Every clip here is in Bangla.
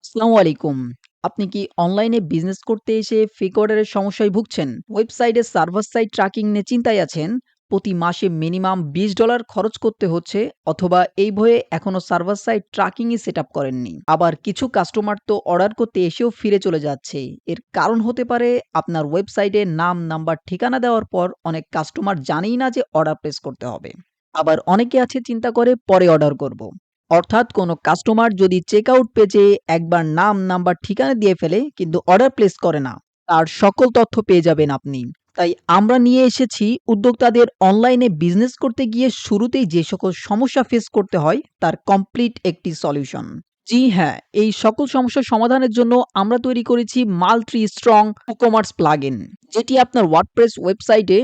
আসসালামু আলাইকুম। আপনি কি অনলাইনে বিজনেস করতে এসে ফেক অর্ডারের সমস্যায় ভুগছেন? ওয়েবসাইটে সার্ভার সাইড ট্র্যাকিং নিয়ে চিন্তায় আছেন? প্রতি মাসে মিনিমাম $20 খরচ করতে হচ্ছে অথবা এই ভয়ে এখনো সার্ভার সাইড ট্র্যাকিংই সেটআপ করেননি। আবার কিছু কাস্টমার তো অর্ডার করতে এসেও ফিরে চলে যাচ্ছে। এর কারণ হতে পারে আপনার ওয়েবসাইটে নাম, নাম্বার, ঠিকানা দেওয়ার পর অনেক কাস্টমার জানেই না যে অর্ডার প্লেস করতে হবে। আবার অনেকে আছে চিন্তা করে পরে অর্ডার করব। অর্থাৎ কোনো কাস্টমার যদি চেকআউট পেজে একবার নাম, নাম্বার, ঠিকানা দিয়ে ফেলে কিন্তু অর্ডার প্লেস করে না, তার সকল তথ্য পেয়ে যাবেন আপনি। তাই আমরা নিয়ে এসেছি উদ্যোক্তাদের অনলাইনে বিজনেস করতে গিয়ে শুরুতেই যে সকল সমস্যা ফেস করতে হয় তার কমপ্লিট একটি সলিউশন। জি হ্যাঁ, এই সকল সমস্যার সমাধানের জন্য আমরা তৈরি করেছি মাল্টি স্ট্রং ই-কমার্স প্লাগইন, যেটি আপনার ওয়ার্ডপ্রেস ওয়েবসাইটে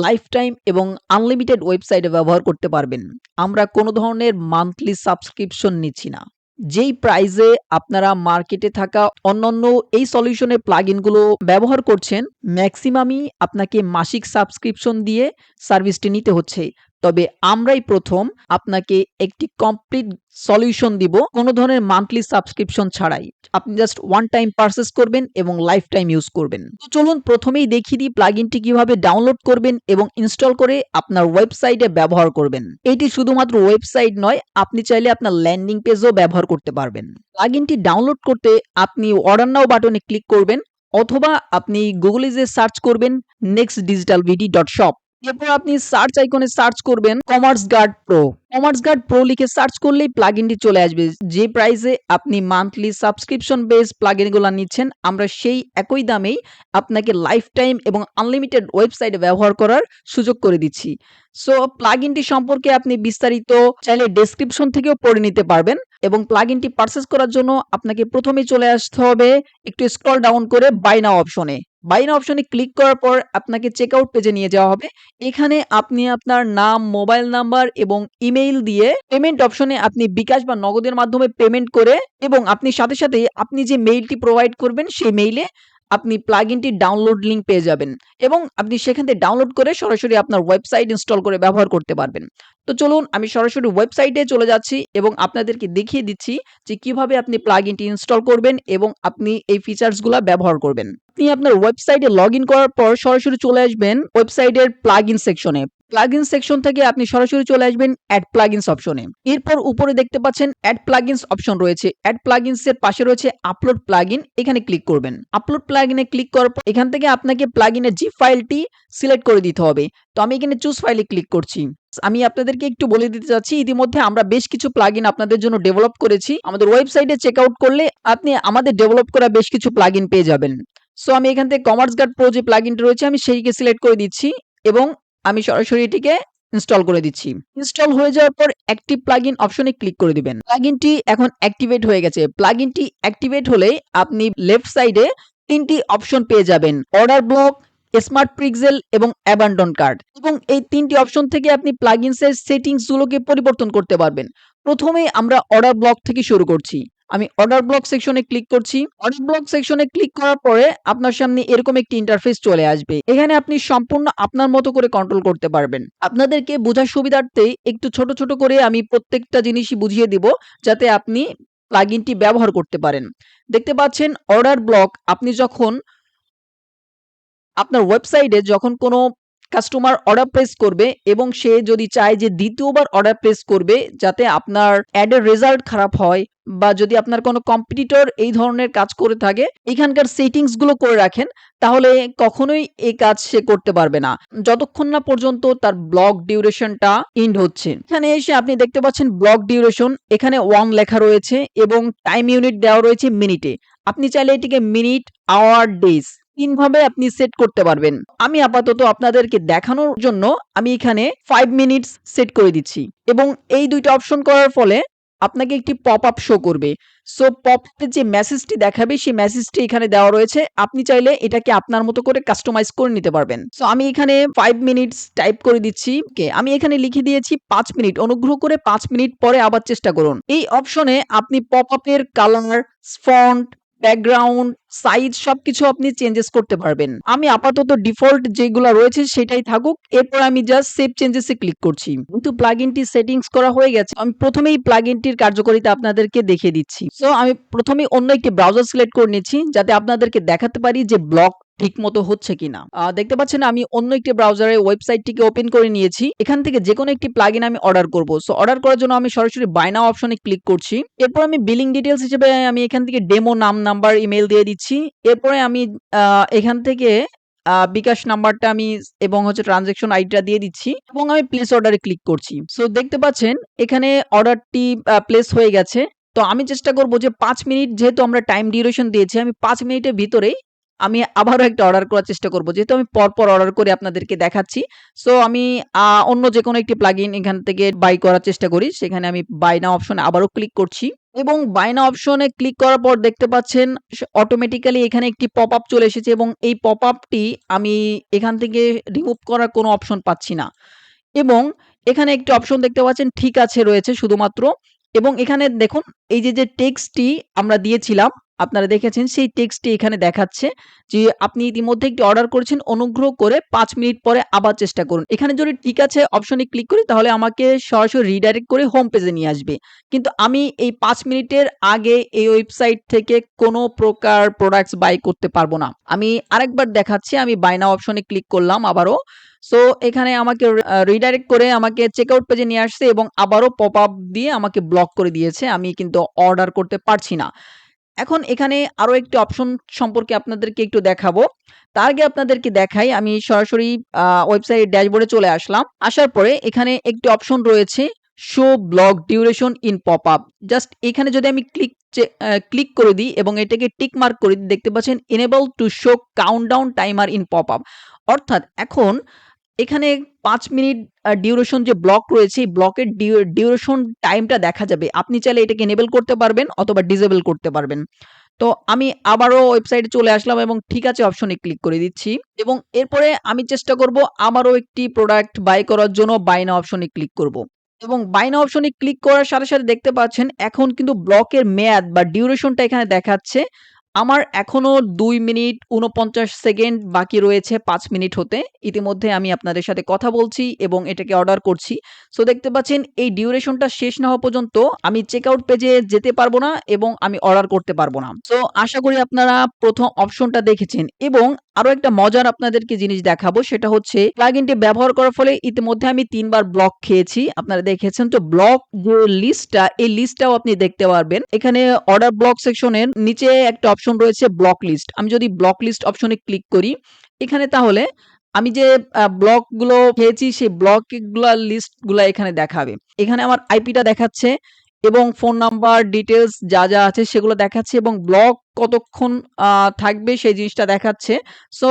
লাইফ টাইম এবং আনলিমিটেড ওয়েবসাইটে ব্যবহার করতে পারবেন। আমরা কোনো ধরনের মান্থলি সাবস্ক্রিপশন নিচ্ছি না। যেই প্রাইসে আপনারা মার্কেটে থাকা অন্যান্য এই সলিউশনের প্লাগইনগুলো ব্যবহার করছেন, ম্যাক্সিমামই আপনাকে মাসিক সাবস্ক্রিপশন দিয়ে সার্ভিসটি নিতে হচ্ছে। তবে আমরাই প্রথম আপনাকে একটি কমপ্লিট সলিউশন দিব কোনো ধরনের মান্থলি সাবস্ক্রিপশন ছাড়াই। আপনি জাস্ট ওয়ান টাইম পারচেজ করবেন এবং লাইফ টাইম ইউজ করবেন। তো চলুন প্রথমেই দেখিয়ে দিই প্লাগইনটি কিভাবে ডাউনলোড করবেন এবং ইনস্টল করে আপনার ওয়েবসাইটে ব্যবহার করবেন। এটি শুধুমাত্র ওয়েবসাইট নয়, আপনি চাইলে আপনার ল্যান্ডিং পেজও ব্যবহার করতে পারবেন। প্লাগইনটি ডাউনলোড করতে আপনি অর্ডার নাও বাটনে ক্লিক করবেন অথবা আপনি গুগলে যেয়ে সার্চ করবেন nextdigitalvd.shop। এরপর আপনি সার্চ আইকনে সার্চ করবেন commerce guard pro. Commerce guard pro লিখে সার্চ করলেই প্লাগইনটি চলে আসবে। যে প্রাইসে আপনি মান্থলি সাবস্ক্রিপশন বেস প্লাগইনগুলো নিচ্ছেন, আমরা সেই একই দামেই আপনাকে লাইফ টাইম এবং আনলিমিটেড ওয়েবসাইটে ব্যবহার করার সুযোগ করে দিচ্ছি। সো প্লাগইনটি সম্পর্কে আপনি বিস্তারিত চাইলে ডেসক্রিপশন থেকেও পড়ে নিতে পারবেন এবং প্লাগইনটি পারচেজ করার জন্য আপনাকে প্রথমেই চলে আসতে হবে একটু স্ক্রল ডাউন করে বাই নাও অপশনে। বাই নাও অপশনে ক্লিক করার পর আপনাকে চেকআউট পেজে নিয়ে যাওয়া হবে। এখানে আপনি আপনার নাম, মোবাইল নাম্বার এবং ইমেইল দিয়ে পেমেন্ট অপশনে আপনি বিকাশ বা নগদের মাধ্যমে পেমেন্ট করে এবং আপনি সাথে সাথে আপনি যে মেইলটি প্রোভাইড করবেন সেই মেইলে আপনি প্লাগইনটির ডাউনলোড লিংক পেয়ে যাবেন এবং আপনি সেখান থেকে ডাউনলোড করে সরাসরি আপনার ওয়েবসাইট ইনস্টল করে ব্যবহার করতে পারবেন। তো চলুন আমি সরাসরি ওয়েবসাইটে চলে যাচ্ছি এবং আপনাদেরকে দেখিয়ে দিচ্ছি যে কিভাবে আপনি প্লাগইনটি ইনস্টল করবেন এবং আপনি এই ফিচার্সগুলা ব্যবহার করবেন। আপনি আপনার ওয়েবসাইটে লগইন করার পর সরাসরি চলে আসবেন ওয়েবসাইটের প্লাগইন সেকশনে। প্লাগইন সেকশন থেকে আপনি সরাসরি চলে আসবেন অ্যাড প্লাগইনস অপশনে। এরপর উপরে দেখতে পাচ্ছেন অ্যাড প্লাগইনস অপশন রয়েছে। অ্যাড প্লাগইনস এর পাশে রয়েছে আপলোড প্লাগইন, এখানে ক্লিক করবেন। আপলোড প্লাগইনে ক্লিক করার পর এখান থেকে আপনাকে প্লাগইনের জিপ ফাইলটি সিলেক্ট করে দিতে হবে। তো আমি এখানে চুজ ফাইলে ক্লিক করছি। আমি আপনাদেরকে একটু বলে দিতে চাচ্ছি, ইতিমধ্যে আমরা বেশ কিছু প্লাগইন আপনাদের জন্য ডেভেলপ করেছি। আমাদের ওয়েবসাইটে চেক আউট করলে আপনি আমাদের ডেভেলপ করা বেশ কিছু প্লাগইন পেয়ে যাবেন। সো আমি এখান থেকে কমার্স গার্ড প্রো যে প্লাগইনটা রয়েছে আমি সেইকে সিলেক্ট করে দিচ্ছি এবং আমি সরাসরি এটিকে ইনস্টল করে দিচ্ছি। ইনস্টল হয়ে যাওয়ার পর অ্যাক্টিভ প্লাগইন অপশনে ক্লিক করে দিবেন। প্লাগইনটি এখন অ্যাক্টিভেট হয়ে গেছে। প্লাগইনটি অ্যাক্টিভেট হলে আপনি লেফট সাইডে ৩টি অপশন পেয়ে যাবেন। অর্ডার ব্লক, স্মার্ট পিক্সেল এবং অ্যাবান্ডন কার্ট এবং এই ৩টি অপশন থেকে আপনি প্লাগইনসের সেটিংস গুলোকে পরিবর্তন করতে পারবেন। প্রথমেই আমরা অর্ডার ব্লক থেকে শুরু করছি। আমি অর্ডার ব্লক সেকশনে ক্লিক করছি। অর্ডার ব্লক সেকশনে ক্লিক করার পরে আপনার সামনে এরকম একটি ইন্টারফেস চলে আসবে। এখানে আপনি সম্পূর্ণ আপনার মতো করে কন্ট্রোল করতে পারবেন। আপনাদেরকে বোঝার সুবিধার্থে একটু ছোট, ছোট করে আমি প্রত্যেকটা জিনিসই বুঝিয়ে দিব যাতে আপনি প্লাগইনটি ব্যবহার করতে পারেন। দেখতে পাচ্ছেন অর্ডার ব্লক, আপনি যখন আপনার ওয়েবসাইটে যখন কোনো কাস্টমার অর্ডার প্লেস করবে এবং সে যদি চায় যে দ্বিতীয়বার অর্ডার প্লেস করবে যাতে আপনার অ্যাডের রেজাল্ট খারাপ হয় বা যদি আপনার কোনো কম্পিটিটর এই ধরনের কাজ করে থাকে, এখানকার সেটিংস গুলো করে রাখেন, তাহলে কখনোই এই কাজ সে করতে পারবে না যতক্ষণ না পর্যন্ত তার ব্লক ডিউরেশনটা এন্ড হচ্ছে। এখানে এসে আপনি দেখতে পাচ্ছেন ব্লক ডিউরেশন, এখানে 1 লেখা রয়েছে এবং টাইম ইউনিট দেওয়া রয়েছে মিনিটে। আপনি চাইলে এটিকে মিনিট, আওয়ার, ডেজ ৩ ভাবে আপনি সেট করতে পারবেন। আমি আপাতত আপনাদেরকে দেখানোর জন্য আমি এখানে 5 মিনিটস সেট করে দিচ্ছি এবং এই ২ টা অপশন করার ফলে আপনাকে একটি পপআপ শো করবে। সো পপআপে যে মেসেজটি দেখাবে সেই মেসেজটি এখানে দেওয়া রয়েছে। আপনি চাইলে এটাকে আপনার মতো করে কাস্টমাইজ করে নিতে পারবেন। সো আমি এখানে 5 মিনিটস টাইপ করে দিচ্ছি। ওকে, আমি এখানে লিখে দিয়েছি ৫ মিনিট। অনুগ্রহ করে ৫ মিনিট পরে আবার চেষ্টা করুন। এই অপশনে আপনি পপআপের কালার, ফন্ট ব্যাকগ্রাউন্ড, সাইজ সবকিছু আপনি চেঞ্জেস করতে পারবেন। আমি আপাতত ডিফল্ট যেগুলা রয়েছে সেটাই থাকুক। এরপর আমি জাস্ট সেভ চেঞ্জেস এ ক্লিক করছি। কিন্তু প্লাগইনটি সেটিংস করা হয়ে গেছে। আমি প্রথমেই প্লাগইনটির কার্যকারিতা আপনাদেরকে দেখিয়ে দিচ্ছি। সো আমি প্রথমেই অন্য একটি ব্রাউজার সিলেক্ট করে নিচ্ছি যাতে আপনাদেরকে দেখাতে পারি যে ব্লক ঠিকমতো হচ্ছে কিনা। দেখতে পাচ্ছেন আমি অন্য একটি ব্রাউজারে ওয়েবসাইটটিকে ওপেন করে নিয়েছি। এখান থেকে যেকোনো একটি প্লাগইন আমি অর্ডার করব। সো অর্ডার করার জন্য আমি সরাসরি বাই নাও অপশনে ক্লিক করছি। এরপর আমি বিলিং ডিটেইলস হিসেবে আমি এখান থেকে ডেমো নাম, নাম্বার, ইমেইল দিয়ে দিচ্ছি। এরপরে আমি এখান থেকে বিকাশ নাম্বারটা আমি এবং হচ্ছে ট্রানজ্যাকশন আইডিটা দিয়ে দিচ্ছি এবং আমি প্লেস অর্ডারে ক্লিক করছি। সো দেখতে পাচ্ছেন এখানে অর্ডারটি প্লেস হয়ে গেছে। তো আমি চেষ্টা করব যে ৫ মিনিট, যেহেতু আমরা টাইম ডিউরেশন দিয়েছি, আমি ৫ মিনিটের ভিতরেই আমি আবারও একটা অর্ডার করার চেষ্টা করব। যেহেতু আমি পরপর অর্ডার করে আপনাদেরকে দেখাচ্ছি। সো আমি অন্য যেকোনো একটি প্লাগইন এখান থেকে বাই করার চেষ্টা করি। সেখানে আমি বাই নাও অপশনে আবারও ক্লিক করছি এবং বাই নাও অপশনে ক্লিক করার পর দেখতে পাচ্ছেন অটোমেটিক্যালি এখানে একটি পপআপ চলে এসেছে এবং এই পপআপটি আমি এখান থেকে রিমুভ করার কোনো অপশন পাচ্ছি না। এবং এখানে একটি অপশন দেখতে পাচ্ছেন ঠিক আছে রয়েছে শুধুমাত্র, এবং এখানে দেখুন এই যে টেক্সটটি আমরা দিয়েছিলাম, আপনারা দেখেছেন সেই টেক্সটটি এখানে দেখাচ্ছে যে আপনি ইতিমধ্যে একটি অর্ডার করেছেন, অনুগ্রহ করে ৫ মিনিট পরে আবার চেষ্টা করুন। এখানে যদি ঠিক আছে অপশনে ক্লিক করি তাহলে আমাকে সরাসরি রিডাইরেক্ট করে হোম পেজে নিয়ে আসবে। কিন্তু আমি এই ৫ মিনিটের আগে এই ওয়েবসাইট থেকে কোনো প্রকার প্রোডাক্টস বাই করতে পারবো না। আমি আরেকবার দেখাচ্ছি, আমি বাই নাও অপশনে ক্লিক করলাম আবারও। সো এখানে আমাকে রিডাইরেক্ট করে আমাকে চেকআউট পেজে নিয়ে আসছে এবং আবারও পপআপ দিয়ে আমাকে ব্লক করে দিয়েছে। আমি কিন্তু অর্ডার করতে পারছি না। এখন এখানে আরো একটি অপশন সম্পর্কে আপনাদেরকে একটু দেখাবো। তার আগে আপনাদেরকে দেখাই, আমি সরাসরি ওয়েবসাইট ড্যাশবোর্ডে চলে আসলাম। আসার পরে এখানে একটি অপশন রয়েছে show block duration in popup. Just এখানে যদি আমি ক্লিক করে দিই এবং এটাকে টিক মার্ক করে দিই, দেখতে পাচ্ছেন enable to show countdown timer in popup. অর্থাৎ এখন এখানে ৫ মিনিট ডিউরেশন যে ব্লক রয়েছে, এই ব্লকের ডিউরেশন টাইমটা দেখা যাবে। আপনি চাইলে এটাকে এনেবল করতে পারবেন অথবা ডিসেবল করতে পারবেন। তো আমি আবারও ওয়েবসাইটে চলে আসলাম এবং ঠিক আছে অপশনে ক্লিক করে দিচ্ছি এবং এরপরে আমি চেষ্টা করব আবারও একটি প্রোডাক্ট বাই করার জন্য বাই নাও অপশনে ক্লিক করব। এবং বাই নাও অপশনে ক্লিক করার সাথে, সাথে দেখতে পাচ্ছেন এখন কিন্তু ব্লকের মেয়াদ বা ডিউরেশনটা এখানে দেখাচ্ছে। আমার এখনো ২ মিনিট ৪৯ সেকেন্ড বাকি রয়েছে ৫ মিনিট হতে। ইতিমধ্যে আমি আপনাদের সাথে কথা বলছি এবং এটাকে অর্ডার করছি। সো দেখতে পাচ্ছেন এই ডিউরেশনটা শেষ না হওয়া পর্যন্ত আমি চেকআউট পেজে যেতে পারবো না এবং আমি অর্ডার করতে পারবো না। সো আশা করি আপনারা ১ম অপশনটা দেখেছেন এবং আরো একটা মজার আপনাদেরকে জিনিস দেখাবো, সেটা হচ্ছে প্লাগইনটি ব্যবহার করার ফলে ইতিমধ্যে আমি ৩ বার ব্লক খেয়েছি। আপনারা দেখেছেন তো ব্লক যে লিস্টটা, এই লিস্টটাও আপনি দেখতে পারবেন। এখানে অর্ডার ব্লক সেকশনের নিচে একটা অপশন রয়েছে ব্লক লিস্ট। আমি যদি ব্লক লিস্ট অপশনে ক্লিক করি, এখানে তাহলে আমি যে ব্লকগুলো খেয়েছি সেই ব্লকগুলার লিস্টগুলা এখানে দেখাবে। এখানে আমার আইপিটা দেখাচ্ছে এবং ফোন নাম্বার ডিটেইলস যা আছে সেগুলো দেখাচ্ছে এবং ব্লক কতক্ষণ থাকবে সেই জিনিসটা দেখাচ্ছে। সো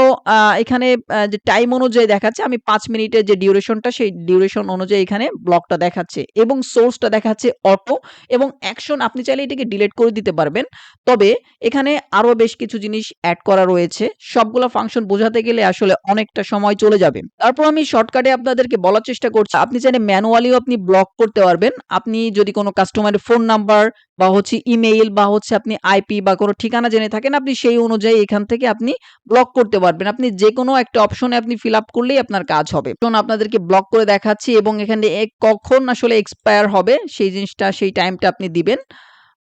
এখানে যে টাইম অনুযায়ী দেখাচ্ছে, আমি ৫ মিনিটের যে ডিউরেশনটা সেই ডিউরেশন অনুযায়ী এখানে ব্লকটা দেখাচ্ছে এবং সোর্সটা দেখাচ্ছে অটো এবং অ্যাকশন। আপনি চাইলে এটাকে ডিলিট করে দিতে পারবেন। তবে এখানে আরো বেশ কিছু জিনিস এড করা রয়েছে। সবগুলা ফাংশন বোঝাতে গেলে আসলে অনেকটা সময় চলে যাবে। তারপর আমি শর্টকাটে আপনাদেরকে বলার চেষ্টা করছি, আপনি চাইলে ম্যানুয়ালিও আপনি ব্লক করতে পারবেন। আপনি যদি কোনো কাস্টমারের ফোন নাম্বার বা হচ্ছে ইমেইল বা হচ্ছে আপনি আইপি বা কোনো ঠিকানা জেনে থাকেন, আপনি সেই অনুযায়ী এখান থেকে আপনি ব্লক করতে পারবেন। আপনি যেকোনো একটা অপশনে আপনি ফিল আপ করলেই আপনার কাজ হবে। এখন আপনাদেরকে ব্লক করে দেখাচ্ছি এবং এখানে কখন আসলে এক্সপায়ার হবে সেই জিনিসটা, সেই টাইমটা আপনি দিবেন।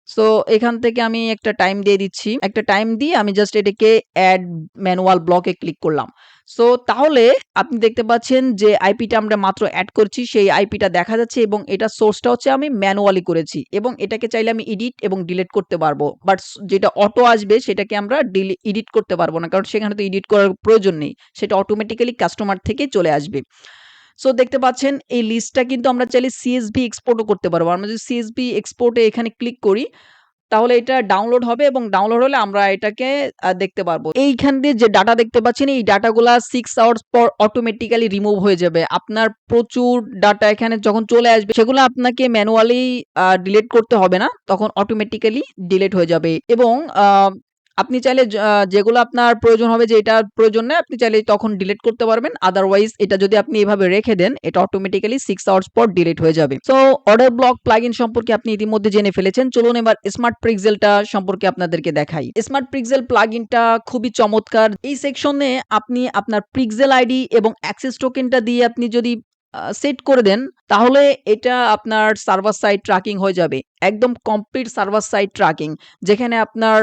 সো এখান থেকে আমি একটা টাইম দিয়ে দিচ্ছি। একটা টাইম দিয়ে আমি জাস্ট এটাকে এড ম্যানুয়াল ব্লকে ক্লিক করলাম। সো তাহলে আপনি দেখতে পাচ্ছেন যে আইপিটা আমরা মাত্র এড করছি সেই আইপিটা দেখা যাচ্ছে এবং এটা সোর্সটা হচ্ছে আমি ম্যানুয়ালি করেছি এবং এটাকে চাইলে আমি এডিট এবং ডিলিট করতে পারবো। বাট যেটা অটো আসবে সেটাকে আমরা এডিট করতে পারবো না, কারণ সেখানে তো এডিট করার প্রয়োজন নেই। সেটা অটোমেটিক্যালি কাস্টমার থেকেই চলে আসবে। সো দেখতে পাচ্ছেন এই লিস্টটা কিন্তু আমরা চাইলে সিএসভি এক্সপোর্টও করতে পারবো। আমরা যদি সিএসভি এক্সপোর্টে এখানে ক্লিক করি তাহলে এটা ডাউনলোড হবে এবং ডাউনলোড হলে আমরা এটাকে দেখতে পারবো। এইখান দিয়ে যে ডাটা দেখতে পাচ্ছেন এই ডাটাগুলা 6 আওয়ার্স পর অটোমেটিক্যালি রিমুভ হয়ে যাবে। আপনার প্রচুর ডাটা এখানে যখন চলে আসবে সেগুলো আপনাকে ম্যানুয়ালি ডিলিট করতে হবে না। তখন অটোমেটিক্যালি ডিলিট হয়ে যাবে এবং আপনি চাইলে যেগুলো আপনার প্রয়োজন হবে যে এটার প্রয়োজন নেই আপনি চাইলে তখন ডিলিট করতে পারবেন। আদারওয়াইজ এটা যদি আপনি এভাবে রেখে দেন এটা অটোমেটিক্যালি 6 আওয়ার্স পর ডিলিট হয়ে যাবে। সো অর্ডার ব্লক প্লাগইন সম্পর্কে আপনি ইতিমধ্যে জেনে ফেলেছেন। চলুন এবার স্মার্ট পিক্সেলটা সম্পর্কে আপনাদেরকে দেখাই। স্মার্ট পিক্সেল প্লাগইনটা খুবই চমৎকার। এই সেকশনে আপনি আপনার পিক্সেল আইডি এবং অ্যাক্সেস টোকেনটা দিয়ে আপনি যদি সেট করে দেন তাহলে এটা আপনার সার্ভার সাইড ট্র্যাকিং হয়ে যাবে। একদম কমপ্লিট সার্ভার সাইড ট্র্যাকিং যেখানে আপনার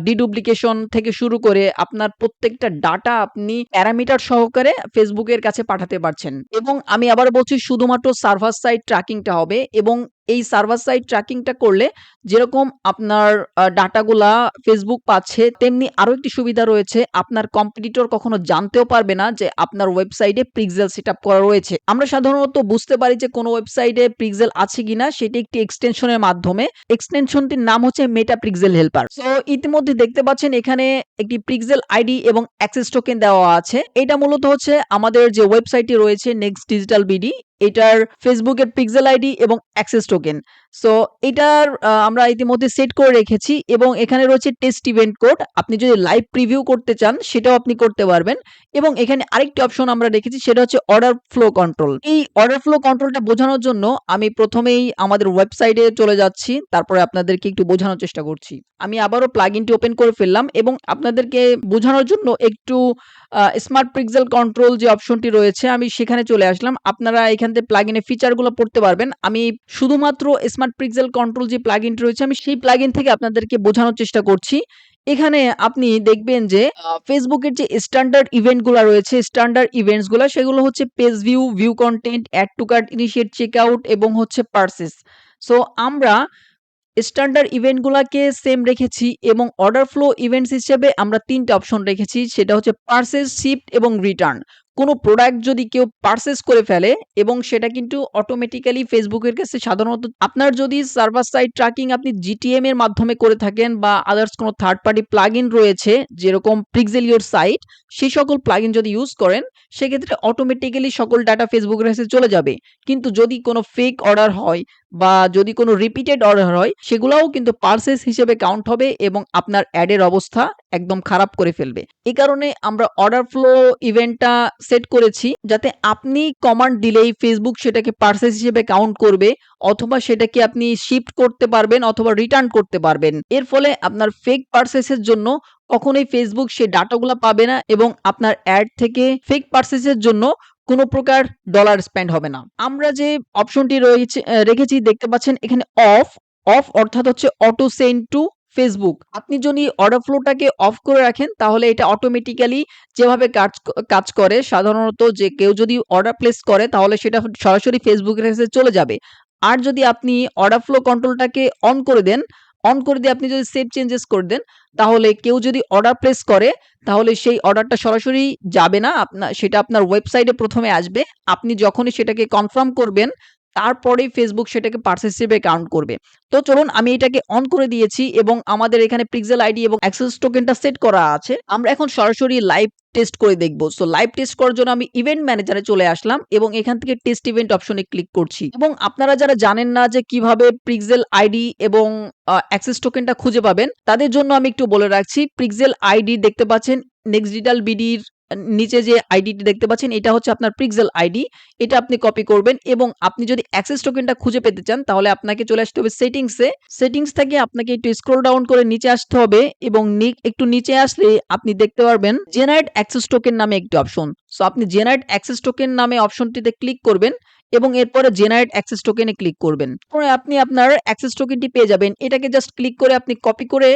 ডিডুপ্লিকেশন থেকে শুরু করে আপনার প্রত্যেকটা ডাটা আপনি প্যারামিটার সহকারে ফেসবুকের কাছে পাঠাতে পারছেন। এবং আমি আবার বলছি শুধুমাত্র সার্ভার সাইড ট্র্যাকিংটা হবে এবং এই সার্ভার সাইড ট্র্যাকিংটা করলে যেরকম আপনার ডাটাগুলা ফেসবুক পাচ্ছে তেমনি আরো একটি সুবিধা রয়েছে আপনার কম্পিটিটর কখনো জানতেও পারবে না যে আপনার ওয়েবসাইটে পিক্সেল সেটআপ করা রয়েছে। আমরা সাধারণত বুঝতে পারি যে কোনো ওয়েবসাইটে পিক্সেল আছে কিনা সেটি একটি এক্সটেনশনের মাধ্যমে। এক্সটেনশনটির নাম হচ্ছে মেটা পিক্সেল হেল্পার। সো ইতিমধ্যে দেখতে পাচ্ছেন এখানে একটি পিক্সেল আইডি এবং অ্যাক্সেস টোকেন দেওয়া আছে। এটা মূলত হচ্ছে আমাদের যে ওয়েবসাইটটি রয়েছে নেক্সট ডিজিটাল বিডি এটার ফেসবুকের পিক্সেল আইডি এবং অ্যাক্সেস টোকেন। সো এটার আমরা ইতিমধ্যে সেট করে রেখেছি এবং এখানে রয়েছে টেস্ট ইভেন্ট কোড। আপনি যদি লাইভ প্রিভিউ করতে চান সেটাও আপনি করতে পারবেন এবং এখানে আরেকটি অপশন আমরা রেখেছি সেটা হচ্ছে অর্ডার ফ্লো কন্ট্রোল। এই অর্ডার ফ্লো কন্ট্রোলটা বোঝানোর জন্য আমি প্রথমেই আমাদের ওয়েবসাইটে চলে যাচ্ছি, তারপরে আপনাদেরকে একটু বোঝানোর চেষ্টা করছি। আমি আবারও প্লাগইনটি ওপেন করে ফেললাম এবং আপনাদেরকে বোঝানোর জন্য একটু স্মার্ট পিক্সেল কন্ট্রোল যে অপশনটি রয়েছে আমি সেখানে চলে আসলাম। আপনারা এখান থেকে প্লাগইনের ফিচারগুলো পড়তে পারবেন। আমি শুধুমাত্র স্মার্ট পিক্সেল কন্ট্রোল যে প্লাগইনটি রয়েছে আমি সেই প্লাগইন থেকে আপনাদেরকে বোঝানোর চেষ্টা করছি। এখানে আপনি দেখবেন যে ফেসবুকের যে স্ট্যান্ডার্ড ইভেন্টগুলো রয়েছে স্ট্যান্ডার্ড ইভেন্টসগুলো সেগুলো হচ্ছে page view, view content, add to cart, initiate checkout এবং হচ্ছে পারচেজ। সো আমরা স্ট্যান্ডার্ড ইভেন্টগুলাকে সেম রেখেছি এবং অর্ডার ফ্লো ইভেন্টস হিসেবে আমরা ৩ টা অপশন রেখেছি সেটা হচ্ছে পারচেজ, শিপড এবং রিটার্ন। কোনো প্রোডাক্ট যদি কেউ পারচেজ করে ফেলে এবং সেটা কিন্তু অটোমেটিক্যালি ফেসবুকের কাছে সাধারণত আপনার যদি সার্ভার সাইড ট্র্যাকিং আপনি জিটিএম এর মাধ্যমে করে থাকেন বা আদার্স কোনো থার্ড পার্টি প্লাগইন রয়েছে যেরকম পিক্সেল ইওর সাইট সেই সকল প্লাগইন যদি ইউজ করেন সেক্ষেত্রে অটোমেটিক্যালি সকল ডাটা ফেসবুকের কাছে চলে যাবে। কিন্তু যদি কোনো ফেক অর্ডার হয় বা যদি কোনো রিপিটেড অর্ডার হয় সেগুলাও কিন্তু পারচেজ হিসেবে কাউন্ট হবে এবং আপনার অ্যাডের অবস্থা একদম খারাপ করে ফেলবে। এই কারণে আমরা অর্ডার ফ্লো ইভেন্টটা সেট করেছি যাতে আপনি কমান্ড দিলেই ফেসবুক সেটাকে পারচেজ হিসেবে কাউন্ট করবে অথবা সেটাকে আপনি শিফট করতে পারবেন অথবা রিটার্ন করতে পারবেন। এর ফলে আপনার ফেক পারচেজের জন্য কখনোই ফেসবুক সেই ডাটাগুলো পাবে না এবং আপনার অ্যাড থেকে ফেক পারচেজের জন্য কোনো প্রকার ডলার স্পেন্ড হবে না। আমরা যে অপশনটি রয়েছে রেখেছি দেখতে পাচ্ছেন এখানে অফ। অফ অর্থাৎ হচ্ছে অটো সেন্ড টু ফেসবুক। আপনি যদি অর্ডার ফ্লোটাকে অফ করে রাখেন তাহলে এটা অটোমেটিক্যালি যেভাবে কাজ করে সাধারণত যে কেউ যদি অর্ডার প্লেস করে তাহলে সেটা সরাসরি ফেসবুকের কাছে চলে যাবে। আর যদি আপনি অর্ডার ফ্লো কন্ট্রোলটাকে অন করে দেন, অন করে দিয়ে আপনি যদি সেভ চেঞ্জেস করে দেন তাহলে কেউ যদি অর্ডার প্লেস করে তাহলে সেই অর্ডারটা সরাসরি যাবে না। সেটা আপনার ওয়েবসাইটে প্রথমে আসবে। আপনি যখনই সেটাকে কনফার্ম করবেন তারপরেই ফেসবুক সেটাকে পারচেজ হিসেবে কাউন্ট করবে। তো চলুন আমি এটাকে অন করে দিয়েছি এবং আমাদের এখানে পিক্সেল আইডি এবং অ্যাক্সেস টোকেনটা সেট করা আছে। আমরা এখন সরাসরি লাইভ টেস্ট করে দেখব। সো লাইভ টেস্ট করার জন্য আমি ইভেন্ট ম্যানেজারে চলে আসলাম এবং এখান থেকে টেস্ট ইভেন্ট অপশনে ক্লিক করছি। এবং আপনারা যারা জানেন না যে কিভাবে পিক্সেল আইডি এবং অ্যাক্সেস টোকেনটা খুঁজে পাবেন তাদের জন্য আমি একটু বলে রাখছি। পিক্সেল আইডি দেখতে পাচ্ছেন নেক্সট ডিজিটাল বিডির নিচে যে আইডিটি দেখতে পাচ্ছেন এটা হচ্ছে আপনার পিক্সেল আইডি। এটা আপনি কপি করবেন এবং আপনি যদি অ্যাক্সেস টোকেনটা খুঁজে পেতে চান তাহলে আপনাকে চলে আসতে হবে সেটিংসে। সেটিংস থেকে আপনাকে একটু স্ক্রল ডাউন করে নিচে আসতে হবে এবং একটু নিচে আসলে আপনি দেখতে পারবেন জেনারেট অ্যাক্সেস টোকেন নামে একটি অপশন। সো আপনি জেনারেট অ্যাক্সেস টোকেন নামে অপশনটিতে ক্লিক করবেন এবং এরপরে জেনারেট অ্যাক্সেস টোকেনে ক্লিক করবেন। পরে আপনি আপনার অ্যাক্সেস টোকেনটি পেয়ে যাবেন। এটাকে জাস্ট ক্লিক করে আপনি কপি করে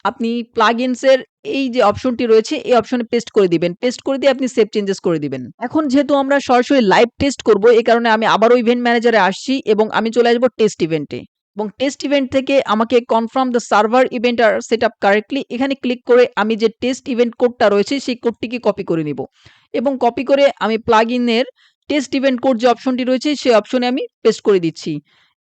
আপনি প্লাগইনস এর এই যে অপশনটি রয়েছে এই অপশনে পেস্ট করে দিবেন। পেস্ট করে দিয়ে আপনি সেভ চেঞ্জেস করে দিবেন। এখন যেহেতু আমরা সরাসরি লাইভ টেস্ট করব এই কারণে আমি আবারও ইভেন্ট ম্যানেজারে আসছি এবং আমি চলে আসবো টেস্ট ইভেন্টে। এবং টেস্ট ইভেন্ট থেকে আমাকে confirm the server event are set up correctly এখানে ক্লিক করে আমি যে টেস্ট ইভেন্ট কোডটা রয়েছে সেই কোডটিকে কপি করে নিব। এবং কপি করে আমি প্লাগইনের টেস্ট ইভেন্ট কোড যে অপশনটি রয়েছে সেই অপশনে আমি পেস্ট করে দিচ্ছি।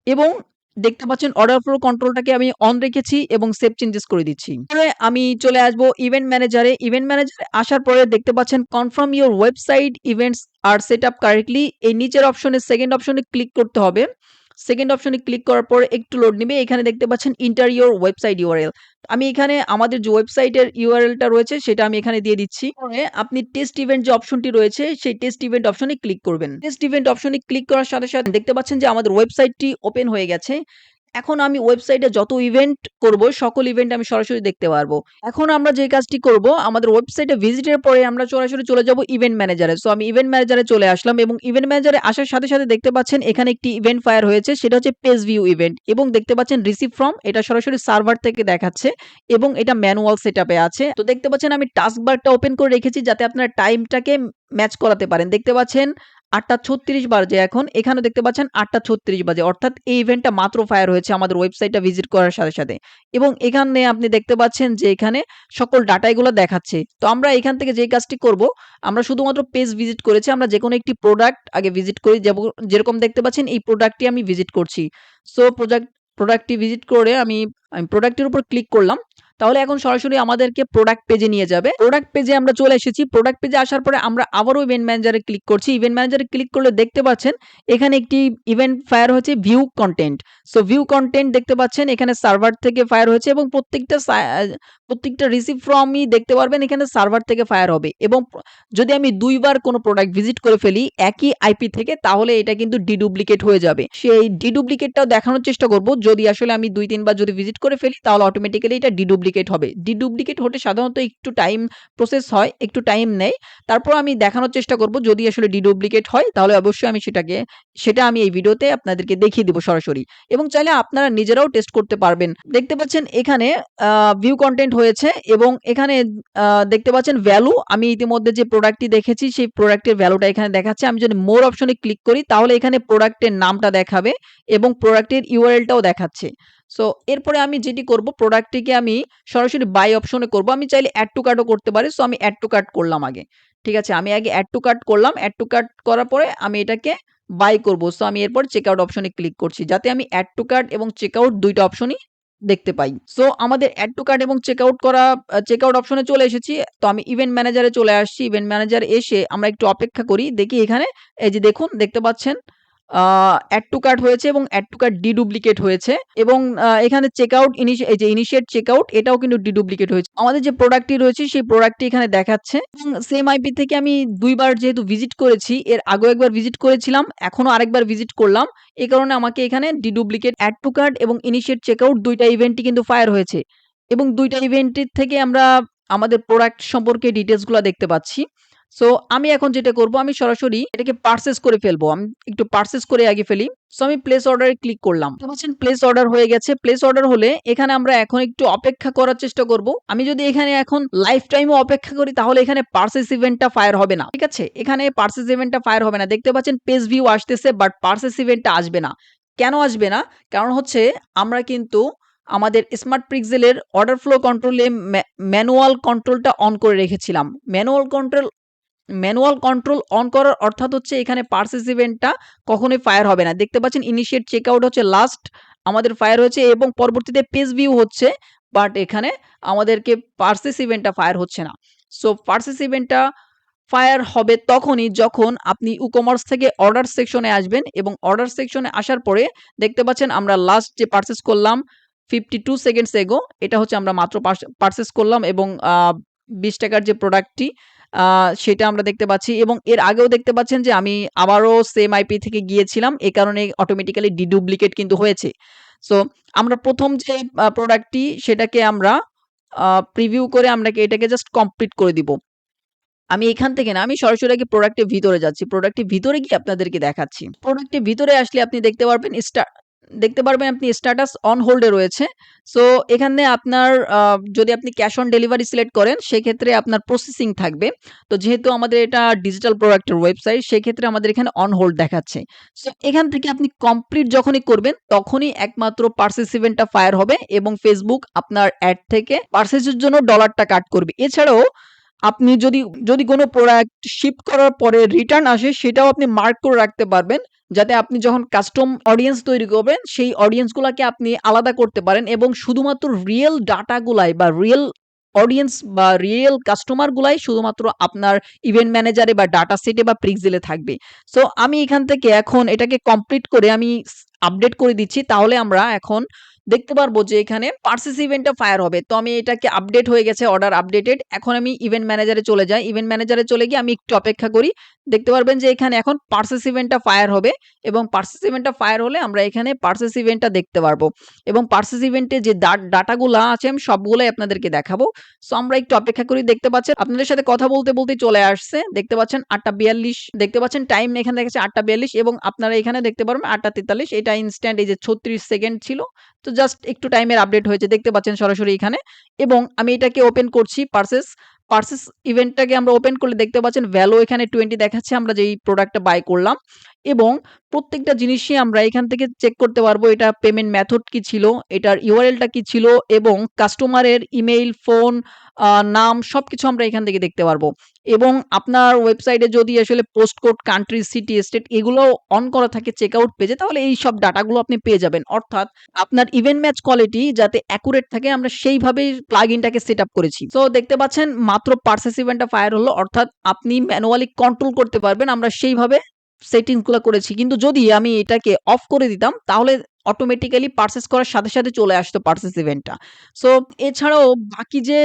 এবং দেখতে পাচ্ছেন অর্ডার ফ্লো কন্ট্রোলটাকে আমি অন রেখেছি এবং সেভ চেঞ্জেস করে দিচ্ছি। পরে আমি চলে আসবো ইভেন্ট ম্যানেজারে। ইভেন্ট ম্যানেজারে আসার পরে দেখতে পাচ্ছেন confirm your website events are set up correctly এই নিচের অপশনে সেকেন্ড অপশনে ক্লিক করতে হবে। সেকেন্ড অপশনে ক্লিক করার পর একটু লোড নিবে। এখানে দেখতে পাচ্ছেন এন্টার ইওর ওয়েবসাইট ইউআরএল। আমি এখানে আমাদের যে ওয়েবসাইটের ইউআরএলটা রয়েছে সেটা আমি এখানে দিয়ে দিচ্ছি। পরে আপনি টেস্ট ইভেন্ট যে অপশনটি রয়েছে সেই টেস্ট ইভেন্ট অপশনে ক্লিক করবেন। টেস্ট ইভেন্ট অপশনে ক্লিক করার সাথে, সাথে দেখতে পাচ্ছেন যে আমাদের ওয়েবসাইটটি ওপেন হয়ে গেছে। এখন আমি ওয়েবসাইটে যত ইভেন্ট করব সকল ইভেন্ট আমি সরাসরি দেখতে পারবো। এখন আমরা যে কাজটি করব, আমাদের ওয়েবসাইটে ভিজিটের পরে আমরা সরাসরি চলে যাব ইভেন্ট ম্যানেজারে। সো আমি ইভেন্ট ম্যানেজারে চলে আসলাম এবং ইভেন্ট ম্যানেজারে আসার সাথে, সাথে দেখতে পাচ্ছেন এখানে একটি ইভেন্ট ফায়ার হয়েছে, সেটা হচ্ছে পেজ ভিউ ইভেন্ট এবং দেখতে পাচ্ছেন রিসিভ ফ্রম, এটা সরাসরি সার্ভার থেকে দেখাচ্ছে এবং এটা ম্যানুয়াল সেটআপে আছে। তো দেখতে পাচ্ছেন আমি টাস্ক বারটা ওপেন করে রেখেছি যাতে আপনারা টাইমটাকে ম্যাচ করাতে পারেন। দেখতে পাচ্ছেন ৮টা ৩৬ বাজে এখন। এখানেও দেখতে পাচ্ছেন ৮টা ৩৬ বাজে। অর্থাৎ এই ইভেন্টটা মাত্র ফায়ার হয়েছে আমাদের ওয়েবসাইটটা ভিজিট করার সাথে, সাথে। এবং এখানে আপনি দেখতে পাচ্ছেন যে এখানে সকল ডাটা এগুলো দেখাচ্ছে। তো আমরা এখান থেকে যে কাজটি করব, আমরা শুধুমাত্র পেজ ভিজিট করেছি। আমরা যেকোনো একটি প্রোডাক্ট আগে ভিজিট করি। যেরকম দেখতে পাচ্ছেন এই প্রোডাক্টটি আমি ভিজিট করছি। সো প্রোডাক্টটি ভিজিট করে আমি প্রোডাক্টের উপর ক্লিক করলাম। তাহলে এখন সরাসরি আমাদেরকে প্রোডাক্ট পেজে নিয়ে যাবে। প্রোডাক্ট পেজে আমরা চলে এসেছি। প্রোডাক্ট পেজে আসার পরে আমরা আবারও ইভেন্ট ম্যানেজারে ক্লিক করছি। ইভেন্ট ম্যানেজারে ক্লিক করলে দেখতে পাচ্ছেন এখানে একটি ইভেন্ট ফায়ার হয়েছে view content. So view content দেখতে পাচ্ছেন এখানে সার্ভার থেকে ফায়ার হয়েছে এবং প্রত্যেকটা রিসিভ ফ্রমই দেখতে পারবেন এখানে সার্ভার থেকে ফায়ার হবে এবং যদি আমি ২ বার কোনো প্রোডাক্ট ভিজিট করে ফেলি একই আইপি থেকে, তাহলে এটা কিন্তু ডিডুপ্লিকেট হয়ে যাবে। সেই ডিডুপ্লিকেটটাও দেখানোর চেষ্টা করব। যদি আসলে আমি ২-৩ বার যদি ভিজিট করে ফেলি তাহলে অটোমেটিক্যালি এটা ডিডুপ্লিকেট হবে। ডিডুপ্লিকেট হতে সাধারণত একটু টাইম প্রসেস হয়, একটু টাইম নেয়। তারপর আমি দেখানোর চেষ্টা করব যদি আসলে ডিডুপ্লিকেট হয় তাহলে অবশ্যই আমি সেটা আমি এই ভিডিওতে আপনাদেরকে দেখিয়ে দিব সরাসরি এবং চাইলে আপনারা নিজেরাও টেস্ট করতে পারবেন। দেখতে পাচ্ছেন এখানে ভিউ কনটেন্ট হয়েছে এবং এখানে দেখতে পাচ্ছেন ভ্যালু, আমি ইতিমধ্যে যে প্রোডাক্টটি দেখেছি সেই প্রোডাক্টের ভ্যালুটা এখানে দেখাচ্ছে। আমি যদি মোর অপশনে ক্লিক করি তাহলে এখানে প্রোডাক্টের নামটা দেখাবে এবং প্রোডাক্টের ইউআরএলটাও দেখাচ্ছে। সো এরপরে আমি যেটি করব, প্রোডাক্টটিকে আমি সরাসরি বাই অপশনে করব। আমি চাইলে অ্যাড টু কার্টও করতে পারি। সো আমি অ্যাড টু কার্ট করলাম আগে। ঠিক আছে, আমি আগে অ্যাড টু কার্ট করলাম। অ্যাড টু কার্ট করার পরে আমি এটাকে বাই করব। সো আমি এরপর চেকআউট অপশনে ক্লিক করছি যাতে আমি অ্যাড টু কার্ট এবং চেকআউট ২ টা অপশনই দেখতে পাই। সো আমাদের অ্যাড টু কার্ট এবং চেকআউট অপশনে চলে এসেছি। তো আমি ইভেন্ট ম্যানেজারে চলে আসছি। ইভেন্ট ম্যানেজার এসে আমরা একটু অপেক্ষা করি। দেখি এখানে এই যে দেখুন দেখতে পাচ্ছেন অ্যাড টু কার্ট হয়েছে এবং অ্যাড টু কার্ট ডিডুপ্লিকেট হয়েছে এবং এখানে চেকআউট এই যে ইনিশিয়েট চেকআউট এটাও কিন্তু ডিডুপ্লিকেট হয়েছে। আমাদের যে প্রোডাক্টটি রয়েছে সেই প্রোডাক্টটি এখানে দেখাচ্ছে এবং সেম আইপি থেকে আমি ২ বার যেহেতু ভিজিট করেছি, এর আগেও একবার ভিজিট করেছিলাম, এখনো আরেকবার ভিজিট করলাম। এই কারণে আমাকে এখানে ডিডুপ্লিকেট অ্যাড টু কার্ট এবং ইনিশিয়েট চেকআউট ২ টা ইভেন্টই কিন্তু ফায়ার হয়েছে এবং ২ টা ইভেন্টের থেকে আমরা আমাদের প্রোডাক্ট সম্পর্কে ডিটেইলস গুলা দেখতে পাচ্ছি। সো আমি এখন যেটা করব, আমি সরাসরি এটাকে পারচেজ করে ফেলবো। আমি একটু পারচেজ করে আগে ফেলি। সো আমি প্লেস অর্ডারে ক্লিক করলাম। দেখতে পাচ্ছেন প্লেস অর্ডার হয়ে গেছে। প্লেস অর্ডার হলে এখানে আমরা এখন একটু অপেক্ষা করার চেষ্টা করব। আমি যদি এখানে এখন লাইফ টাইমও অপেক্ষা করি তাহলে এখানে পারচেজ ইভেন্টটা ফায়ার হবে না। ঠিক আছে? এখানে পারচেজ ইভেন্টটা ফায়ার হবে না। দেখতে পাচ্ছেন পেজ ভিউ আসতেছে বাট পারচেজ ইভেন্টটা আসবে না। কেন আসবে না? কারণ হচ্ছে আমরা কিন্তু আমাদের স্মার্ট পিক্সেলের অর্ডার ফ্লো কন্ট্রোলে ম্যানুয়াল কন্ট্রোলটা অন করে রেখেছিলাম। ম্যানুয়াল কন্ট্রোল অন করার অর্থাৎ হচ্ছে এখানে পারচেজ ইভেন্টটা কখনোই ফায়ার হবে না। দেখতে পাচ্ছেন ইনিশিয়েট চেকআউট হচ্ছে লাস্ট আমাদের ফায়ার হয়েছে এবং পরবর্তীতে পেজ ভিউ হচ্ছে, বাট এখানে আমাদেরকে পারচেজ ইভেন্টটা ফায়ার হচ্ছে না। সো পারচেজ ইভেন্টটা ফায়ার হবে তখনই যখন আপনি ই-কমার্স থেকে অর্ডার সেকশনে আসবেন এবং অর্ডার সেকশনে আসার পরে দেখতে পাচ্ছেন আমরা লাস্ট যে পারচেজ করলাম 52 সেকেন্ডস এগো, এটা হচ্ছে আমরা মাত্র পারচেজ করলাম এবং ৳২০ যে প্রোডাক্টটি সেটা আমরা দেখতে পাচ্ছি এবং এর আগেও দেখতে পাচ্ছেন যে আমি আবারও সেম আইপি থেকে গিয়েছিলাম। এ কারণে অটোমেটিক্যালি ডিডুপ্লিকেট কিন্তু হয়েছে। সো আমরা ১ম যে প্রোডাক্টটি সেটাকে আমরা প্রিভিউ করে আমরা এটাকে জাস্ট কমপ্লিট করে দিব। আমি এখান থেকে না, আমি সরাসরি আগে প্রোডাক্টের ভিতরে যাচ্ছি। প্রোডাক্টের ভিতরে গিয়ে আপনাদেরকে দেখাচ্ছি। প্রোডাক্টের ভিতরে আসলে আপনি দেখতে পারবেন আপনি স্ট্যাটাস অন হোল্ড এ রয়েছে। সো এখানে আপনার যদি আপনি ক্যাশ অন ডেলিভারি সিলেক্ট করেন সেক্ষেত্রে আপনার প্রসেসিং থাকবে। তো যেহেতু আমাদের এটা ডিজিটাল প্রোডাক্টের ওয়েবসাইট সেক্ষেত্রে আমাদের এখানে অন হোল্ড দেখাচ্ছে। সো এখান থেকে আপনি কমপ্লিট যখনই করবেন তখনই একমাত্র পারচেজ ইভেন্টটা ফায়ার হবে এবং Facebook আপনার অ্যাড থেকে পারচেজের জন্য ডলারটা কাট করবে। এছাড়াও আপনি যদি কোনো প্রোডাক্ট শিপ করার পরে রিটার্ন আসে সেটাও আপনি মার্ক করে রাখতে পারবেন। যাতে আপনি যখন কাস্টম অডিয়েন্স তৈরি করবেন সেই অডিয়েন্স গুলাকে আপনি আলাদা করতে পারেন এবং শুধুমাত্র রিয়েল ডাটা গুলাই বা রিয়েল অডিয়েন্স বা রিয়েল কাস্টমার গুলাই শুধুমাত্র আপনার ইভেন্ট ম্যানেজারে বা ডাটা সেটে বা পিক্সেলে থাকবে। সো আমি এখান থেকে এখন এটাকে কমপ্লিট করে আমি আপডেট করে দিচ্ছি, তাহলে আমরা এখন দেখতে পারবো যে এখানে পার্সেস ইভেন্টটা ফায়ার হবে। তো আমি এটাকে আপডেট হয়ে গেছে, অর্ডার আপডেটেড। এখন আমি ইভেন্ট ম্যানেজারে চলে যাই। ইভেন্ট ম্যানেজারে চলে গিয়ে আমি একটু অপেক্ষা করি। দেখতে পারবেন যে এখানে এখন পার্সেস ইভেন্টটা ফায়ার হবে এবং পার্সেস ইভেন্টটা ফায়ার হলে আমরা এখানে পার্সেস ইভেন্টটা দেখতে পারবো এবং পার্সেস ইভেন্টে যে ডাটাগুলা আছে আমি সবগুলাই আপনাদেরকে দেখাবো। সো আমরা একটু অপেক্ষা করি। দেখতে পাচ্ছেন আপনাদের সাথে কথা বলতে বলতেই চলে আসছে। দেখতে পাচ্ছেন 8:42, দেখতে পাচ্ছেন টাইম এখানে দেখাচ্ছে 8:42 এবং আপনারা এখানে দেখতে পারবেন 8:43। এটা ইনস্ট্যান্ট, এই যে 36 সেকেন্ড ছিল। তো জাস্ট একটু টাইমের আপডেট হয়েছে, দেখতে পাচ্ছেন সরাসরি এখানে। এবং আমি এটাকে ওপেন করছি, পার্সেস ইভেন্টটাকে আমরা ওপেন করলে দেখতে পাচ্ছেন ভ্যালু এখানে 20 দেখাচ্ছে আমরা যেই প্রোডাক্টটা বাই করলাম। এবং প্রত্যেকটা জিনিসই আমরা এখান থেকে চেক করতে পারবো এটা পেমেন্ট মেথড কি ছিল, এটার ইউআরএলটা কি ছিল এবং কাস্টমারের ইমেইল, ফোন, নাম সবকিছু আমরা এখান থেকে দেখতে পারবো। এবং আপনার ওয়েবসাইটে যদি আসলে post code, country, city, state এগুলো অন করা থাকে চেকআউট পেজে, তাহলে এই সব ডাটাগুলো আপনি পেয়ে যাবেন। অর্থাৎ আপনার ইভেন্ট ম্যাচ কোয়ালিটি যাতে অ্যাকুরেট থাকে আমরা সেইভাবেই প্লাগইনটাকে সেটআপ করেছি। সো দেখতে পাচ্ছেন মাত্র পার্সেস ইভেন্টটা ফায়ার হলো, অর্থাৎ আপনি ম্যানুয়ালি কন্ট্রোল করতে পারবেন। আমরা সেইভাবে সেটিংস গুলো করেছি। কিন্তু যদি আমি এটাকে অফ করে দিতাম তাহলে অটোমেটিক্যালি পার্সেস করার সাথে, সাথে চলে আসতো পার্সেস ইভেন্টটা। সো এছাড়াও বাকি যে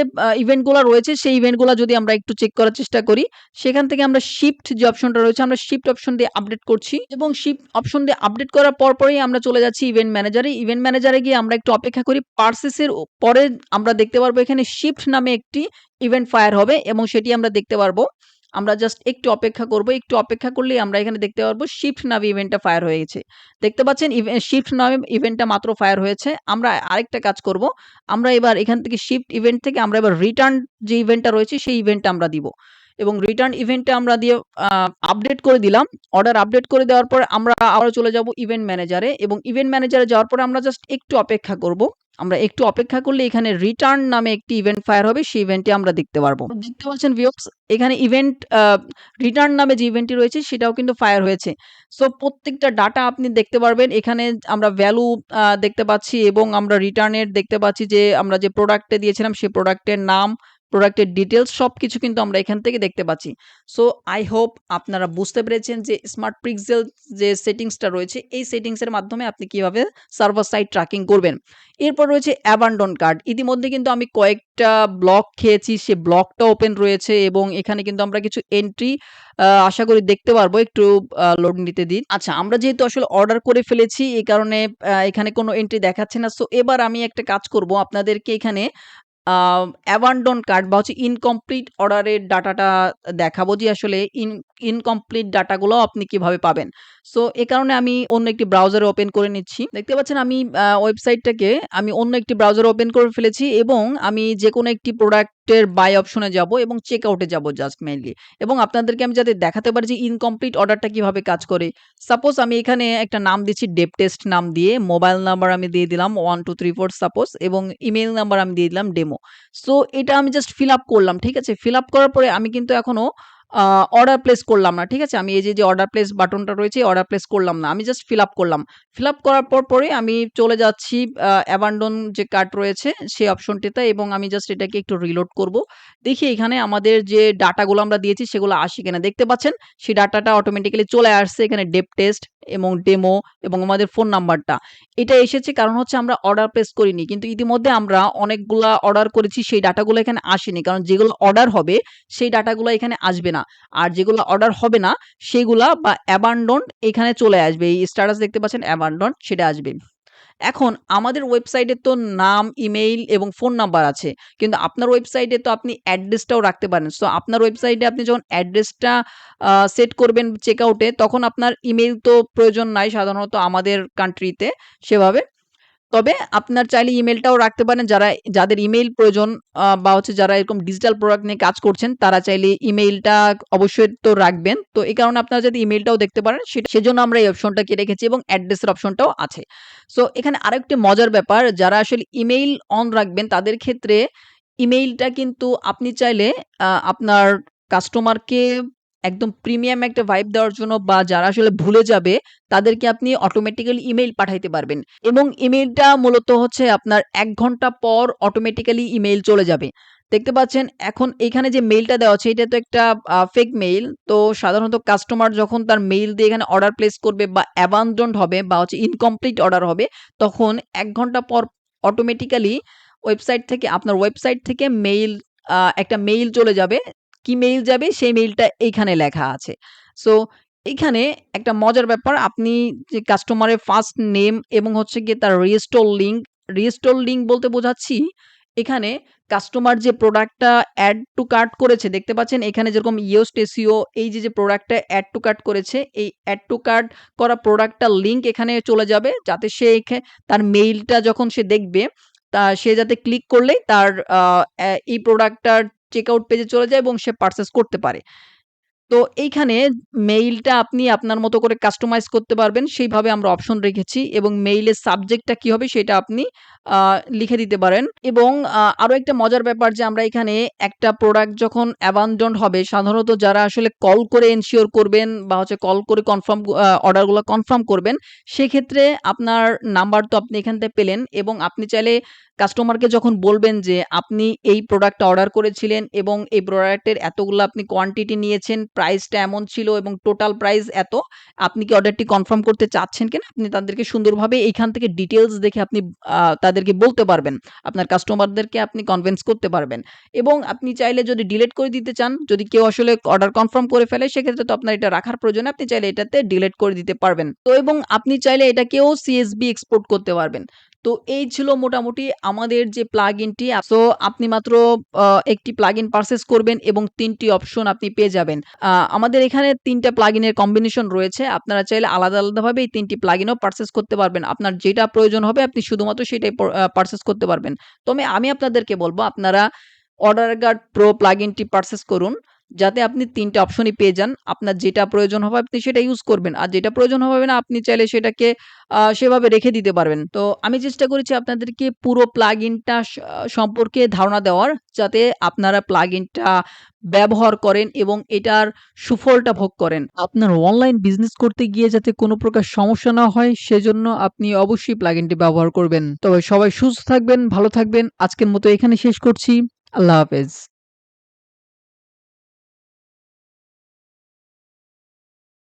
ইভেন্ট গুলা রয়েছে সেই ইভেন্ট গুলা যদি আমরা একটু চেক করার চেষ্টা করি, সেখান থেকে আমরা শিফট যে অপশনটা রয়েছে আমরা শিফট অপশন দিয়ে আপডেট করছি এবং শিফট অপশন দিয়ে আপডেট করার পরপরই আমরা চলে যাচ্ছি ইভেন্ট ম্যানেজারে। ইভেন্ট ম্যানেজারে গিয়ে আমরা একটু অপেক্ষা করি। পার্সেসের পরে আমরা দেখতে পারবো এখানে শিফট নামে একটি ইভেন্ট ফায়ার হবে এবং সেটি আমরা দেখতে পারবো। আমরা জাস্ট একটু অপেক্ষা করব। একটু অপেক্ষা করলেই আমরা এখানে দেখতে পারবো শিফট নামে ইভেন্টটা ফায়ার হয়ে গেছে। দেখতে পাচ্ছেন শিফট নামে ইভেন্টটা মাত্র ফায়ার হয়েছে। আমরা আরেকটা কাজ করব। আমরা এবার এখান থেকে শিফট ইভেন্ট থেকে আমরা এবার রিটার্ন যে ইভেন্টটা রয়েছে সেই ইভেন্টটা আমরা দিব। এবং রিটার্ন ইভেন্টটা আমরা দিয়ে আপডেট করে দিলাম। অর্ডার আপডেট করে দেওয়ার পর আমরা আবার চলে যাব ইভেন্ট ম্যানেজারে এবং ইভেন্ট ম্যানেজারে যাওয়ার পরে আমরা জাস্ট একটু অপেক্ষা করব। আমরা একটু অপেক্ষা করলে এখানে রিটার্ন নামে একটি ইভেন্ট ফায়ার হবে, সেই ইভেন্টটি আমরা দেখতে পারবো। দেখতে পাচ্ছেন ভিউয়ার্স এখানে ইভেন্ট রিটার্ন নামে যে ইভেন্টটি রয়েছে সেটাও কিন্তু ফায়ার হয়েছে। সো প্রত্যেকটা ডাটা আপনি দেখতে পারবেন। এখানে আমরা ভ্যালু দেখতে পাচ্ছি এবং আমরা রিটার্নের দেখতে পাচ্ছি যে আমরা যে প্রোডাক্টে দিয়েছিলাম সেই প্রোডাক্টের নাম, প্রোডাক্টের ডিটেইলস সবকিছু কিন্তু আমরা এখান থেকে দেখতে পাচ্ছি। সো আই হোপ আপনারা বুঝতে পেরেছেন যে স্মার্ট পিক্সেল যে সেটিংসটা রয়েছে এই সেটিংসের মাধ্যমে আপনি কিভাবে সার্ভার সাইড ট্র্যাকিং করবেন। এরপর রয়েছে অ্যাবান্ডন কার্ট। ইতিমধ্যে কিন্তু আমি কয়েকটা ব্লক খেয়েছি, সে ব্লকটা ওপেন রয়েছে এবং এখানে কিন্তু আমরা কিছু এন্ট্রি আশা করি দেখতে পারবো। একটু লোড নিতে দিন। আচ্ছা, আমরা যেহেতু আসলে অর্ডার করে ফেলেছি এই কারণে এখানে কোনো এন্ট্রি দেখাচ্ছে না। সো এবার আমি একটা কাজ করব, আপনাদেরকে এখানে অ্যাবান্ডন কার্ট বা হচ্ছে ইনকমপ্লিট অর্ডারের ডাটাটা দেখাবো যে আসলে ইনকমপ্লিট ডাটাগুলো আপনি কিভাবে পাবেন। সো এ কারণে আমি অন্য একটি ব্রাউজারে ওপেন করে নিচ্ছি। দেখতে পাচ্ছেন আমি ওয়েবসাইটটাকে আমি অন্য একটি ব্রাউজারে ওপেন করে ফেলেছি এবং আমি যেকোনো একটি প্রোডাক্টের বাই অপশনে যাব এবং চেক আউটে যাব জাস্ট মেইনলি। এবং আপনাদেরকে আমি যাতে দেখাতে পারি যে ইনকমপ্লিট অর্ডারটা কিভাবে কাজ করে। সাপোজ আমি এখানে একটা নাম দিচ্ছি ডেপ টেস্ট নাম দিয়ে, মোবাইল নাম্বার আমি দিয়ে দিলাম 1234 সাপোজ এবং ইমেইল নাম্বার আমি দিয়ে দিলাম ডেমো। সো এটা আমি জাস্ট ফিল আপ করলাম। ঠিক আছে? ফিল আপ করার পরে আমি কিন্তু এখনো অর্ডার প্লেস করলাম না। ঠিক আছে? আমি এই যে অর্ডার প্লেস বাটনটা রয়েছে অর্ডার প্লেস করলাম না। আমি জাস্ট ফিল আপ করলাম। ফিল আপ করার পরে আমি চলে যাচ্ছি অ্যাবান্ডন যে কার্ট রয়েছে সেই অপশনটিতে এবং আমি জাস্ট এটাকে একটু রিলোড করব। দেখি এখানে আমাদের যে ডাটাগুলো আমরা দিয়েছি সেগুলো আসে কিনা। দেখতে পাচ্ছেন সেই ডাটাটা অটোমেটিক্যালি চলে আসছে এখানে ডেপ টেস্ট এবং ডেমো এবং আমাদের ফোন নাম্বারটা। এটা এসেছে কারণ হচ্ছে আমরা অর্ডার প্লেস করিনি। কিন্তু ইতিমধ্যে আমরা অনেকগুলা অর্ডার করেছি সেই ডাটাগুলো এখানে আসেনি। কারণ যেগুলো অর্ডার হবে সেই ডাটাগুলো এখানে আসবে না। আর যেগুলো অর্ডার হবে না সেগুলা বা অ্যাবান্ডন্ড এখানে চলে আসবে। এই স্ট্যাটাস দেখতে পাচ্ছেন অ্যাবান্ডন্ড সেটা আসবে। এখন আমাদের ওয়েবসাইটে তো নাম, ইমেইল এবং ফোন নাম্বার আছে। কিন্তু আপনার ওয়েবসাইটে তো আপনি অ্যাড্রেসটাও রাখতে পারেন। সো আপনার ওয়েবসাইটে আপনি যখন অ্যাড্রেসটা সেট করবেন চেকআউটে তখন আপনার ইমেইল তো প্রয়োজন নাই সাধারণত আমাদের কান্ট্রিতে সেভাবে। তবে আপনার চাইলে ইমেইলটাও রাখতে পারেন। যাদের ইমেইল প্রয়োজন বা হচ্ছে যারা এরকম ডিজিটাল প্রোডাক্ট নিয়ে কাজ করছেন তারা চাইলে ইমেইলটা অবশ্যই তো রাখবেন। তো এই কারণে আপনারা যদি ইমেইলটাও দেখতে পারেন সেজন্য আমরা এই অপশনটাকে রেখেছি এবং অ্যাড্রেসের অপশনটাও আছে। সো এখানে আরেকটি মজার ব্যাপার, যারা আসলে ইমেইল অন রাখবেন তাদের ক্ষেত্রে ইমেইলটা কিন্তু আপনি চাইলে আপনার কাস্টমারকে একদম প্রিমিয়াম একটা ভাইব দেওয়ার জন্য বা যারা আসলে ভুলে যাবে তাদেরকে আপনি অটোমেটিক্যালি ইমেইল পাঠাইতে পারবেন এবং ইমেইলটা মূলত হচ্ছে আপনার ১ ঘন্টা পর অটোমেটিক্যালি ইমেইল চলে যাবে। দেখতে পাচ্ছেন এখন এইখানে যে মেইলটা দেওয়া আছে এটা তো একটা ফেক মেইল। তো সাধারণত কাস্টমার যখন তার মেইল দিয়ে এখানে অর্ডার প্লেস করবে বা অ্যাবান্ডন্ড হবে বা হচ্ছে ইনকমপ্লিট অর্ডার হবে, তখন ১ ঘন্টা পর অটোমেটিক্যালি আপনার ওয়েবসাইট থেকে একটা মেইল চলে যাবে। কি মেইল যাবে? সেই মেইলটা এইখানে লেখা আছে। সো এইখানে একটা মজার ব্যাপার, আপনি যে কাস্টমারের ফার্স্ট নেম এবং হচ্ছে গিয়ে তার রেস্টোর লিঙ্ক বলতে বোঝাচ্ছি, এখানে কাস্টমার যে প্রোডাক্টটা এড টু কার্ট করেছে দেখতে পাচ্ছেন এখানে যেরকম ইয়োস্ট এসইও এই যে প্রোডাক্টটা এড টু কার্ট করেছে, এই এড টু কার্ট করা প্রোডাক্টটার লিঙ্ক এখানে চলে যাবে যাতে তার মেইলটা যখন সে দেখবে, সে যাতে ক্লিক করলেই তার এই প্রোডাক্টটার চেকআউট পেজে চলে যায় এবং সে পারচেজ করতে পারে। তো এইখানে মেইলটা আপনি আপনার মতো করে কাস্টমাইজ করতে পারবেন। সেইভাবে আমরা অপশন রেখেছি এবং মেইলের সাবজেক্টটা কি হবে সেটা আপনি আ লিখে দিতে পারেন এবং আরো একটা মজার ব্যাপার যে আমরা এখানে একটা প্রোডাক্ট যখন abandoned হবে, সাধারণত যারা আসলে কল করে এনশিওর করবেন বা হচ্ছে কল করে অর্ডারগুলো কনফার্ম করবেন, সেক্ষেত্রে আপনার নাম্বার তো আপনি এখান থেকে পেলেন এবং আপনি চাইলে কাস্টমারকে যখন বলবেন যে আপনি এই প্রোডাক্টটা অর্ডার করেছিলেন এবং এই প্রোডাক্টের এতগুলো আপনি কোয়ান্টিটি নিয়েছেন, প্রাইসটা এমন ছিল এবং টোটাল প্রাইস এত। আপনি কি অর্ডারটি কনফার্ম করতে চাচ্ছেন কিনা? আপনি তাদেরকে সুন্দরভাবে এইখান থেকে ডিটেইলস দেখে আপনি তাদেরকে বলতে পারবেন। আপনার কাস্টমারদেরকে আপনি কনভিন্স করতে পারবেন এবং আপনি চাইলে যদি ডিলিট করে দিতে চান, যদি কেউ আসলে অর্ডার কনফার্ম করে ফেলে সেক্ষেত্রে তো আপনার এটা রাখার প্রয়োজন নেই। আপনি চাইলে এটাতে ডিলিট করে দিতে পারবেন। তো এবং আপনি চাইলে এটাকেও CSV এক্সপোর্ট করতে পারবেন। তো এই ছিল মোটামুটি আমাদের যে প্লাগইনটি। সো আপনি মাত্র একটি প্লাগইন পারচেজ করবেন এবং ৩ টি অপশন আপনি পেয়ে যাবেন। আমাদের এখানে ৩ টা প্লাগইনের কম্বিনেশন রয়েছে। আপনারা চাইলে আলাদাভাবে এই ৩ টি প্লাগইনও পারচেজ করতে পারবেন। আপনার যেটা প্রয়োজন হবে আপনি শুধুমাত্র সেটাই পারচেজ করতে পারবেন। তবে আমি আপনাদেরকে বলব আপনারা অর্ডার গার্ড প্রো প্লাগইনটি পারচেজ করুন। যাতে আপনি ৩ টা অপশনই পেয়ে যান। আপনার যেটা প্রয়োজন হবে আপনি সেটা ইউজ করবেন। আর যেটা প্রয়োজন হবে না আপনি চাইলে সেটাকে সেভাবে রেখে দিতে পারবেন। তো আমি চেষ্টা করেছি আপনাদেরকে পুরো প্লাগইনটা সম্পর্কে ধারণা দেওয়ার, যাতে আপনারা প্লাগইনটা ব্যবহার করেন এবং এটার সুফলটা ভোগ করেন। আপনার অনলাইন বিজনেস করতে গিয়ে যাতে কোনো প্রকার সমস্যা না হয় সেজন্য আপনি অবশ্যই প্লাগইনটি ব্যবহার করবেন। তবে সবাই সুস্থ থাকবেন, ভালো থাকবেন। আজকের মতো এখানে শেষ করছি। আল্লাহ হাফেজ।